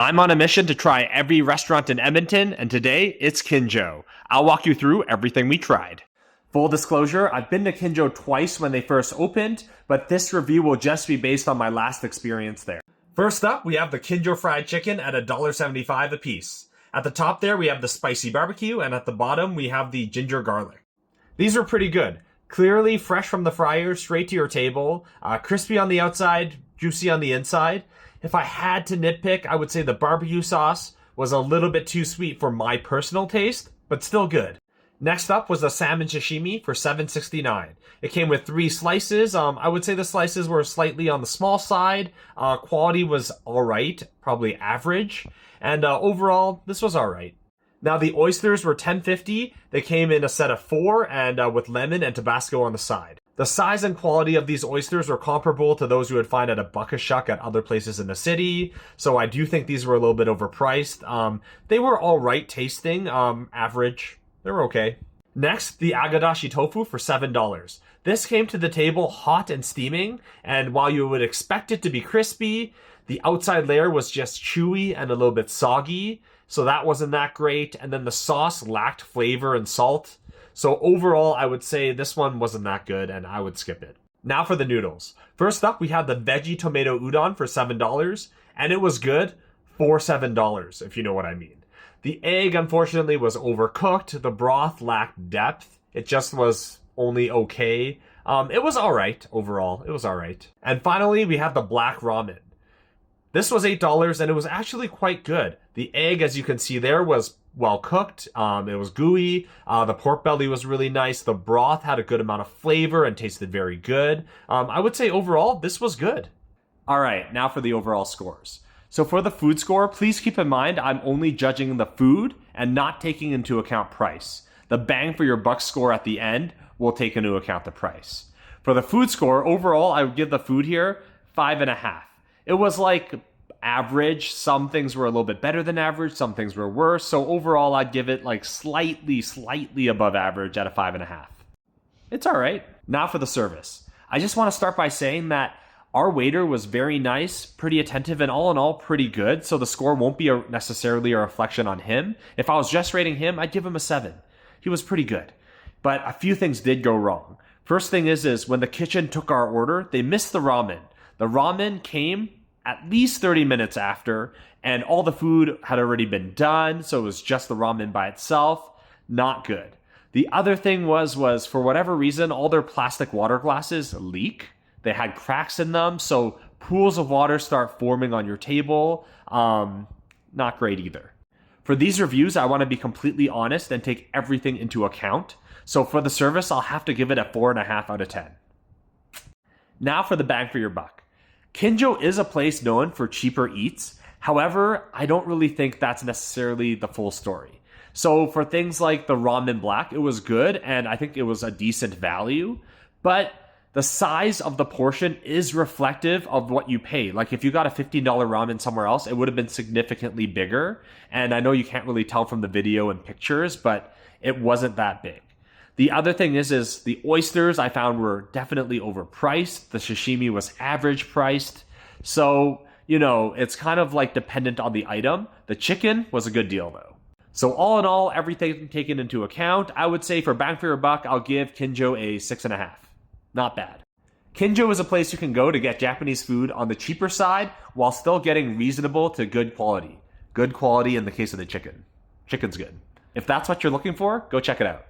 I'm on a mission to try every restaurant in Edmonton, and today it's Kinjo. I'll walk you through everything we tried. Full disclosure, I've been to Kinjo twice when they first opened, but this review will just be based on my last experience there. First up, we have the Kinjo fried chicken at $1.75 a piece. At the top there, we have the spicy barbecue, and at the bottom, we have the ginger garlic. These are pretty good. Clearly fresh from the fryer, straight to your table, crispy on the outside, juicy on the inside. If I had to nitpick, I would say the barbecue sauce was a little bit too sweet for my personal taste, but still good. Next up was the salmon sashimi for $7.69. It came with 3 slices. I would say the slices were slightly on the small side. Quality was alright, probably average. And overall, this was alright. Now the oysters were $10.50. They came in a set of 4 and with lemon and Tabasco on the side. The size and quality of these oysters were comparable to those you would find at a buck-a-shuck at other places in the city. So I do think these were a little bit overpriced. They were alright tasting, average. They were okay. Next, the agadashi tofu for $7. This came to the table hot and steaming, and while you would expect it to be crispy, the outside layer was just chewy and a little bit soggy, so that wasn't that great, and then the sauce lacked flavor and salt. So overall, I would say this one wasn't that good, and I would skip it. Now for the noodles. First up, we had the veggie tomato udon for $7, and it was good for $7, if you know what I mean. The egg, unfortunately, was overcooked. The broth lacked depth. It just was only okay. It was alright overall. It was alright. And finally, we have the black ramen. This was $8, and it was actually quite good. The egg, as you can see there, was well cooked. It was gooey. The pork belly was really nice. The broth had a good amount of flavor and tasted very good. I would say overall, this was good. Alright, now for the overall scores. So for the food score, please keep in mind I'm only judging the food and not taking into account price. The bang for your buck score at the end will take into account the price. For the food score, overall, I would give the food here 5.5. It was like average. Some things were a little bit better than average. Some things were worse. So overall, I'd give it like slightly above average at a 5.5. It's all right. Now for the service. I just want to start by saying that our waiter was very nice, pretty attentive, and all in all, pretty good. So the score won't be necessarily a reflection on him. If I was just rating him, I'd give him a 7. He was pretty good. But a few things did go wrong. First thing is when the kitchen took our order, they missed the ramen. The ramen came at least 30 minutes after, and all the food had already been done, so it was just the ramen by itself. Not good. The other thing was for whatever reason, all their plastic water glasses leak. They had cracks in them, so pools of water start forming on your table. Not great either. For these reviews, I want to be completely honest and take everything into account. So for the service, I'll have to give it a 4.5 out of 10. Now for the bang for your buck. Kinjo is a place known for cheaper eats. However, I don't really think that's necessarily the full story. So for things like the ramen black, it was good, and I think it was a decent value. But the size of the portion is reflective of what you pay. Like if you got a $15 ramen somewhere else, it would have been significantly bigger. And I know you can't really tell from the video and pictures, but it wasn't that big. The other thing is the oysters I found were definitely overpriced. The sashimi was average priced. So, it's kind of like dependent on the item. The chicken was a good deal though. So all in all, everything taken into account, I would say for bang for your buck, I'll give Kinjo a 6.5. Not bad. Kinjo is a place you can go to get Japanese food on the cheaper side while still getting reasonable to good quality. Good quality in the case of the chicken. Chicken's good. If that's what you're looking for, go check it out.